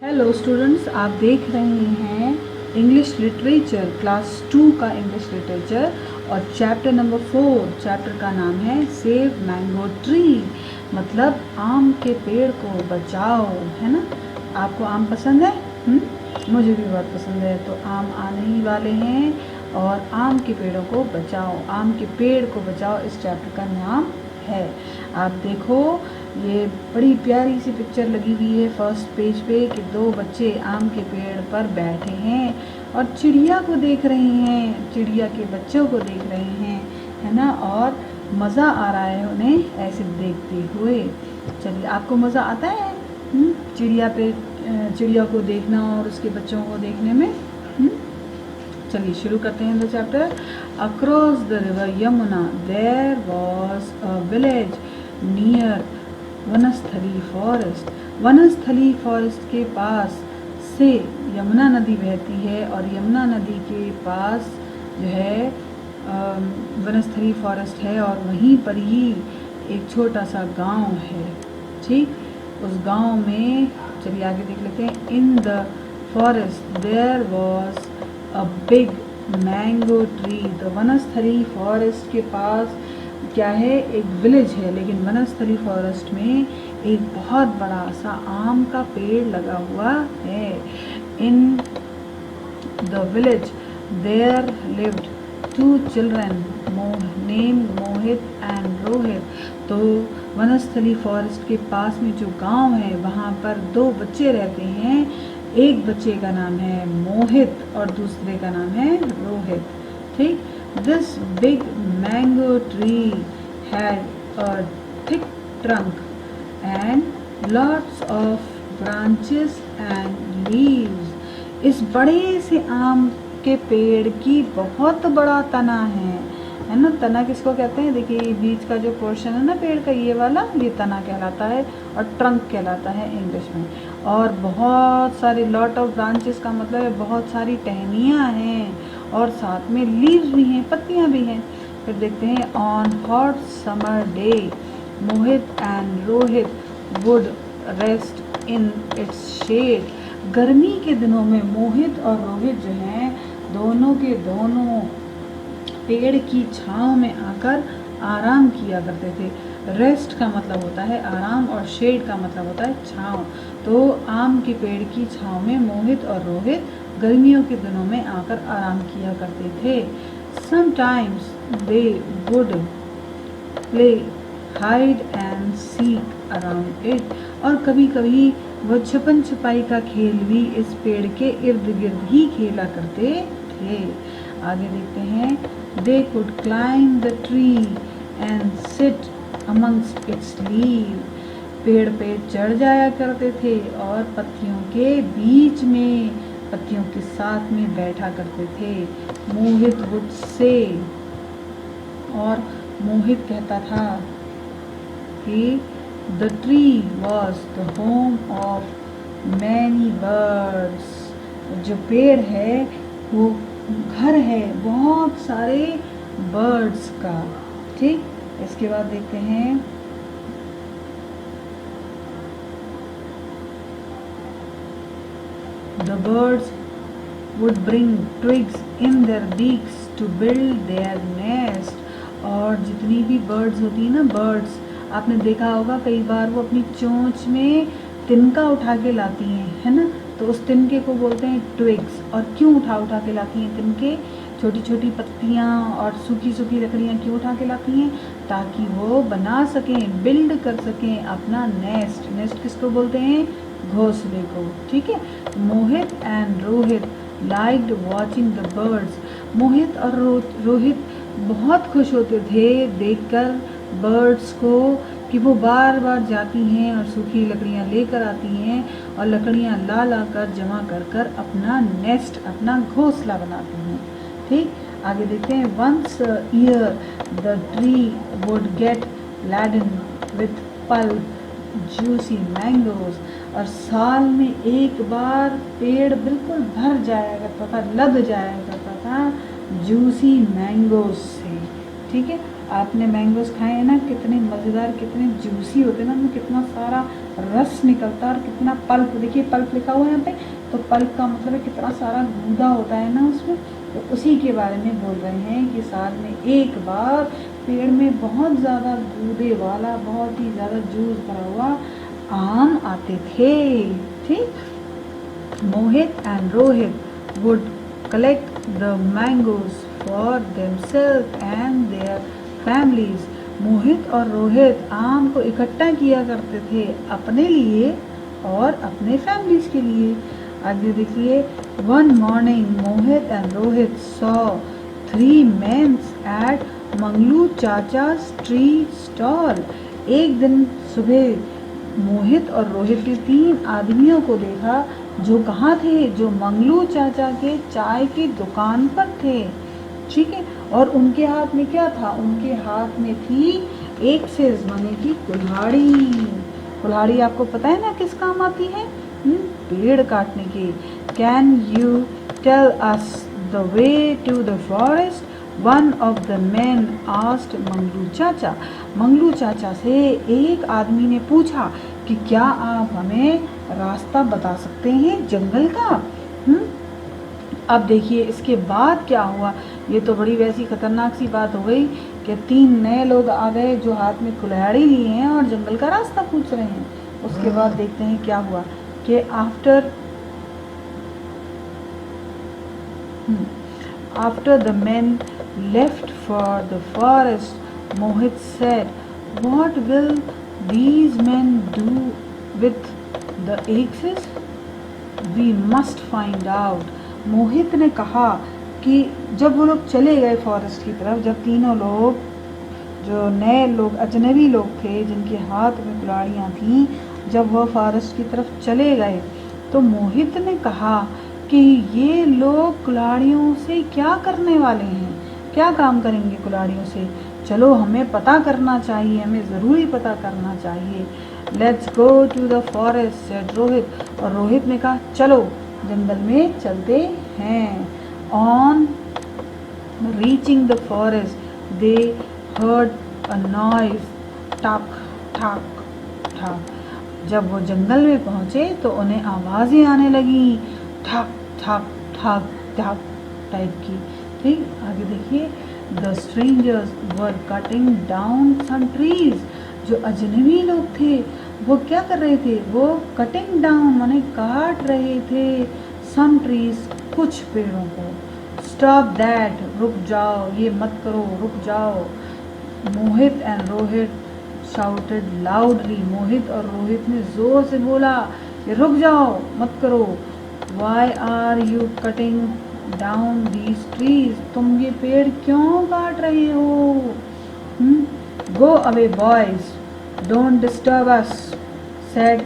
Hello students, आप देख रहे हैं इंग्लिश लिटरेचर क्लास 2 का इंग्लिश लिटरेचर और चैप्टर नंबर 4। चैप्टर का नाम है सेव मैंगो ट्री, मतलब आम के पेड़ को बचाओ। है ना? आपको आम पसंद है? मुझे भी बहुत पसंद है। तो आम आने ही वाले हैं और आम के पेड़ों को बचाओ, आम के पेड़ को बचाओ इस चैप्टर का नाम है। आप देखो, ये बड़ी प्यारी सी पिक्चर लगी हुई है फर्स्ट पेज पे कि दो बच्चे आम के पेड़ पर बैठे हैं और चिड़िया को देख रहे हैं, चिड़िया के बच्चों को देख रहे हैं, है ना? और मज़ा आ रहा है उन्हें ऐसे देखते हुए। चलिए, आपको मज़ा आता है चिड़िया को देखना और उसके बच्चों को देखने में? चलिए शुरू करते हैं the chapter. Across the river Yamuna there was a village near Vanasthali forest. Vanasthali forest के पास से यमुना नदी बहती है और यमुना नदी के पास जो है वनस्थली फॉरेस्ट है और वहीं पर ही एक छोटा सा गांव है। ठीक, उस गांव में चलिए आगे देख लेते हैं। In the forest there was a big mango tree. तो वनस्थली फॉरेस्ट के पास क्या है? एक विलेज है, लेकिन वनस्थली फॉरेस्ट में एक बहुत बड़ा सा आम का पेड़ लगा हुआ है। In the village there lived two children named Mohit and Rohit. तो वनस्थली फॉरेस्ट के पास में जो गांव है वहाँ पर दो बच्चे रहते हैं। एक बच्चे का नाम है मोहित और दूसरे का नाम है रोहित। ठीक, This big mango tree had a thick trunk and lots of branches and leaves. इस बड़े से आम के पेड़ की बहुत बड़ा तना है ना? तना किसको कहते हैं? देखिए, बीच का जो पोर्शन है ना पेड़ का, ये वाला, ये तना कहलाता है और ट्रंक कहलाता है इंग्लिश में। और बहुत सारे लॉट ऑफ ब्रांचेस का मतलब है बहुत सारी टहनियाँ हैं और साथ में लीव्स भी हैं, पत्तियाँ भी हैं। फिर देखते हैं, on hot summer day Mohit and Rohit would rest in its shade. गर्मी के दिनों में मोहित और रोहित जो हैं दोनों के दोनों पेड़ की छांव में आकर आराम किया करते थे। रेस्ट का मतलब होता है आराम और शेड का मतलब होता है छांव। तो आम के पेड़ की छांव में मोहित और रोहित गर्मियों के दिनों में आकर आराम किया करते थे। Sometimes they would play hide and seek around it. और कभी कभी वो छुपन छुपाई का खेल भी इस पेड़ के इर्द गिर्द ही खेला करते थे। आगे देखते हैं। They could climb the tree and sit amongst it's leave. पेड़ पे चढ़ जाया करते थे और पत्तियों के बीच में, पत्तियों के साथ में बैठा करते थे। मोहित वुड से, और मोहित कहता था कि the tree was the home of many birds. जो पेड़ है वो घर है बहुत सारे बर्ड्स का। ठीक, इसके बाद देखते हैं। The birds would bring twigs in their beaks to build their nest. और जितनी भी बर्ड्स होती है ना, बर्ड्स, आपने देखा होगा कई बार वो अपनी चोंच में तिनका उठा के लाती हैं, है ना? तो उस तिनके को बोलते हैं ट्विग्स। और क्यों उठा के लाती हैं तिनके? छोटी छोटी पत्तियाँ और सूखी सूखी लकड़ियाँ क्यों उठा के लाती हैं? ताकि वो बना सकें, बिल्ड कर सकें अपना नेस्ट। नेस्ट किसको बोलते हैं? घोंसले को। ठीक है। Mohit and Rohit liked watching the birds. Mohit और रोहित बहुत खुश होते थे देखकर बर्ड्स को कि वो बार बार जाती हैं और सूखी लकड़ियाँ लेकर आती हैं और लकड़ियाँ ला कर जमा कर अपना नेस्ट, अपना घोंसला बनाती हैं। ठीक, आगे देखते हैं। Once year the tree would get laden with pulp juicy mangoes. और साल में एक बार पेड़ बिल्कुल भर जाया करता था, लद जाया करता था जूसी मैंगोज से। ठीक है। आपने मैंगोज खाए हैं ना, कितने मज़ेदार, कितने जूसी होते हैं ना, उनमें कितना सारा रस निकलता है और कितना पल्प, देखिए पल्प लिखा हुआ है यहाँ पे, तो पल्प का मतलब है कितना सारा गूदा होता है ना उसमें। तो उसी के बारे में बोल रहे हैं कि साल में एक बार पेड़ में बहुत ज़्यादा गूदे वाला, बहुत ही ज़्यादा जूस भरा हुआ आम आते थे। ठीक, Mohit and Rohit would collect the mangoes for themselves and their families. मोहित और रोहित आम को इकट्ठा किया करते थे अपने लिए और अपने फैमिलीज के लिए। आगे देखिए, one morning Mohit and Rohit saw 3 men at Manglu चाचा's ट्री स्टॉल। एक दिन सुबह मोहित और रोहित ने 3 आदमियों को देखा जो कहाँ थे, जो मंगलू चाचा के चाय की दुकान पर थे। ठीक है, और उनके हाथ में क्या था, उनके हाथ में थी एक सेज माने की कुल्हाड़ी। कुल्हाड़ी आपको पता है ना किस काम आती है, पेड़ काटने की। Can you tell us the way to the forest, one of the man asked Manglu Chacha. Manglu चाचा से एक आदमी ने पूछा कि क्या आप हमें रास्ता बता सकते हैं जंगल का। अब देखिए इसके बाद क्या हुआ, ये तो बड़ी वैसी खतरनाक सी बात हो गई कि 3 नए लोग आ गए जो हाथ में कुल्हाड़ी लिए हैं और जंगल का रास्ता पूछ रहे हैं। उसके बाद देखते हैं क्या हुआ कि after the men left for the forest, Mohit said, what will these men do with the axes? We must find out. मोहित ने कहा कि जब वो लोग चले गए फॉरेस्ट की तरफ, जब तीनों लोग जो नए लोग अजनबी लोग थे जिनके हाथ में कुल्हाड़ियाँ थीं, जब वह फॉरेस्ट की तरफ चले गए तो मोहित ने कहा कि ये लोग कुल्हाड़ियों से क्या करने वाले हैं, क्या काम करेंगे कुल्हाड़ियों से। चलो हमें पता करना चाहिए, हमें ज़रूरी पता करना चाहिए। Let's go to the forest said Rohit. और रोहित ने कहा चलो जंगल में चलते हैं। On reaching the forest they heard a noise, ठक ठक ठक। जब वो जंगल में पहुँचे तो उन्हें आवाज़ें आने लगी, ठक ठक ठक ठक टाइप की। ठीक, आगे देखिए, the strangers were cutting down some trees. जो अजनबी लोग थे वो क्या कर रहे थे, वो कटिंग डाउन माने काट रहे थे, सम ट्रीज कुछ पेड़ों को। स्टॉप दैट, रुक जाओ, ये मत करो, रुक जाओ। मोहित एंड रोहित शाउटेड लाउडली। मोहित और रोहित ने जोर से बोला कि रुक जाओ, मत करो। Why are you cutting down these trees? तुम ये पेड़ क्यों काट रहे हो? Go away boys, don't disturb us, said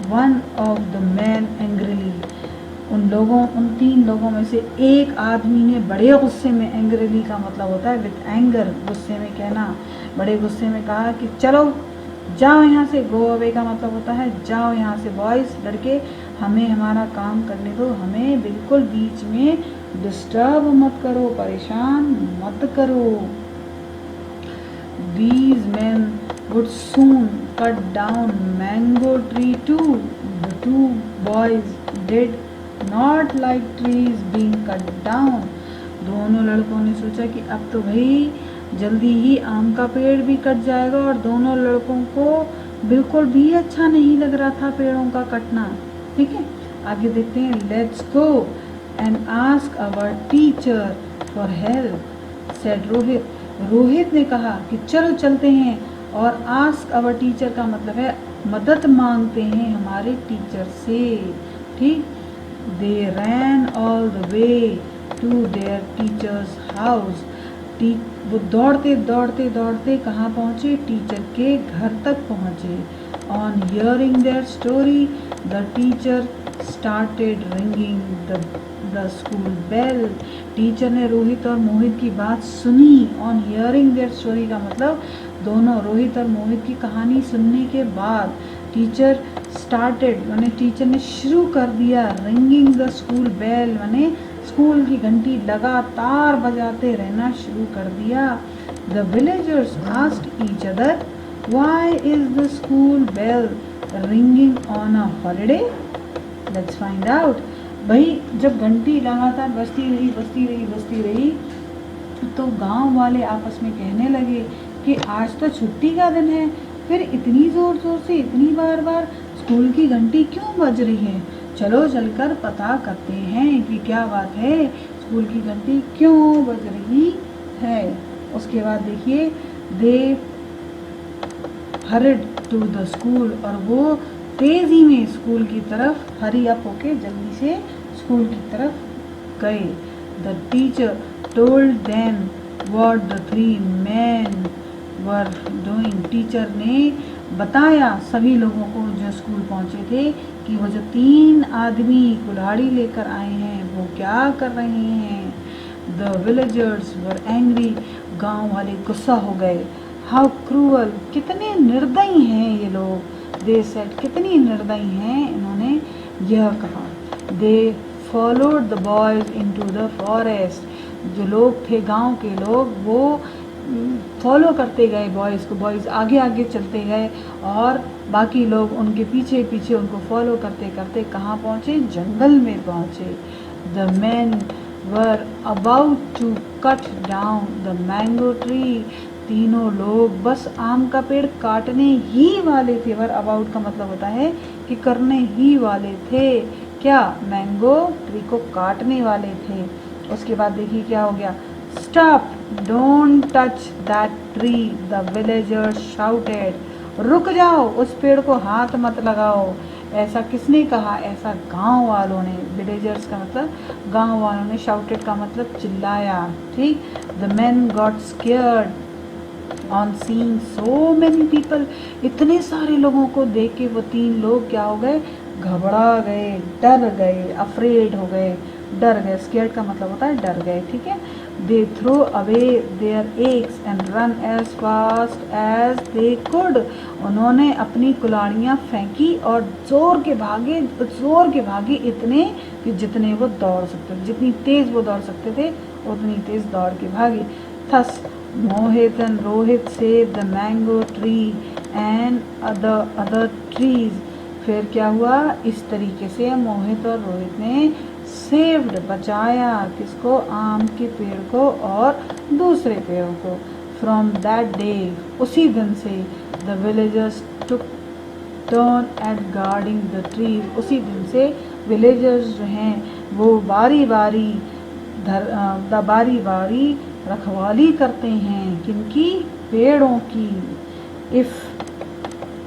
one of the men angrily. उन 3 लोगों में से एक आदमी ने बड़े गुस्से में, एंग्रीली का मतलब होता है विथ एंगर, गुस्से में कहना, बड़े गुस्से में कहा कि चलो जाओ यहाँ से। गो अवे का मतलब होता है जाओ यहाँ से बॉयज़, लड़के, हमें हमारा काम करने दो, हमें बिल्कुल बीच में डिस्टर्ब मत करो, परेशान मत करो। These men would soon cut down mango tree too. The 2 boys did not like trees being cut down. दोनों लड़कों ने सोचा कि अब तो भाई जल्दी ही आम का पेड़ भी कट जाएगा, और दोनों लड़कों को बिल्कुल भी अच्छा नहीं लग रहा था पेड़ों का कटना। ठीक है, आगे देखते हैं। Let's go and ask our teacher for help, said Rohit. Rohit ने कहा कि चलो चलते हैं, और आस्क आवर टीचर का मतलब है मदद मांगते हैं हमारे टीचर से। ठीक, they ran all the way to their teacher's house. वो दौड़ते दौड़ते दौड़ते कहाँ पहुँचे, टीचर के घर तक पहुँचे। On hearing their story the teacher started ringing the school bell. Teacher ने रोहित और मोहित की बात सुनी। ऑन हियरिंग देयर स्टोरी का मतलब दोनों रोहित और मोहित की कहानी सुनने के बाद टीचर स्टार्टेड माने टीचर ने शुरू कर दिया, रिंगिंग द स्कूल बेल माने स्कूल की घंटी लगातार बजाते रहना शुरू कर दिया। The villagers asked each other, why is the school bell ringing on a holiday? Let's find out. भाई जब घंटी लगातार बजती रही तो गांव वाले आपस में कहने लगे कि आज तो छुट्टी का दिन है, फिर इतनी ज़ोर से इतनी बार स्कूल की घंटी क्यों बज रही है। चलो चलकर पता करते हैं कि क्या बात है, स्कूल की घंटी क्यों बज रही है। उसके बाद देखिए, दे हरिड टू द स्कूल, और वो तेज़ी में स्कूल की तरफ हरी अप होके जल्दी से स्कूल की तरफ गए। The teacher told them what the 3 men were doing. Teacher ने बताया सभी लोगों को जो स्कूल पहुंचे थे कि वो जो 3 आदमी कुल्हाड़ी लेकर आए हैं वो क्या कर रहे हैं। द विलेजर्स वर एंग्री, गांव वाले गुस्सा हो गए। हाउ क्रूअल, कितने निर्दयी हैं ये लोग। दे सेड, कितनी निर्दयी हैं, इन्होंने यह कहा। They followed the boys into the forest, जो लोग थे गांव के लोग वो फॉलो करते गए बॉयज़ को, बॉयज़ आगे आगे चलते गए और बाकी लोग उनके पीछे पीछे उनको फॉलो करते करते कहाँ पहुँचे, जंगल में पहुँचे। The man were about to cut down the mango tree, तीनों लोग बस आम का पेड़ काटने ही वाले थे। वर अबाउट का मतलब होता है कि करने ही वाले थे, क्या, मैंगो ट्री को काटने वाले थे। उसके बाद देखिए क्या हो गया। Stop, don't touch that tree, the villagers shouted, रुक जाओ, उस पेड़ को हाथ मत लगाओ। ऐसा किसने कहा, ऐसा गांव वालों ने। विलेजर्स का मतलब गांव वालों ने, शाउटेड का मतलब चिल्लाया। ठीक। The man got scared on seeing so many people, इतने सारे लोगों को देख के वो 3 लोग क्या हो गए, घबरा गए, डर गए, अफ्रेड हो गए, डर गए। स्केयर्ड का मतलब होता है डर गए। ठीक है। They throw away their axe and run as fast as they could, उन्होंने अपनी कुल्हाड़ियाँ फेंकी और जोर के भागे इतने कि जितने वो दौड़ सकते थे, जितनी तेज़ वो दौड़ सकते थे उतनी तेज़ दौड़ के भागे। Thus Mohit and Rohit save the mango tree and other trees, फिर क्या हुआ, इस तरीके से मोहित और रोहित ने सेव्ड, बचाया, किसको, आम के पेड़ को और दूसरे पेड़ों को। फ्रॉम दैट डे, उसी दिन से, the villagers took turn at guarding the trees, उसी दिन से विलेजर्स जो हैं वो बारी बारी रखवाली करते हैं, किनकी, पेड़ों की। If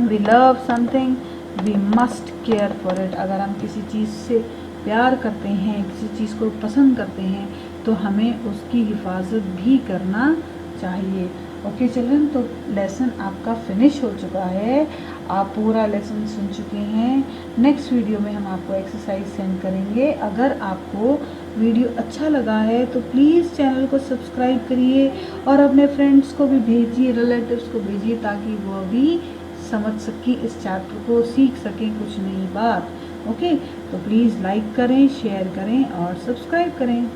we love something we must care for it, अगर हम किसी चीज़ से प्यार करते हैं, किसी चीज़ को पसंद करते हैं तो हमें उसकी हिफाजत भी करना चाहिए। ओके चिल्ड्रन, तो लेसन आपका फिनिश हो चुका है, आप पूरा लेसन सुन चुके हैं। नेक्स्ट वीडियो में हम आपको एक्सरसाइज सेंड करेंगे। अगर आपको वीडियो अच्छा लगा है तो प्लीज़ चैनल को सब्सक्राइब करिए और अपने फ्रेंड्स को भी भेजिए, रिलेटिव्स को भेजिए, ताकि वो भी समझ सकें, इस चैप्टर को सीख सकें कुछ नई बात। ओके, तो प्लीज़ लाइक करें, शेयर करें और सब्सक्राइब करें।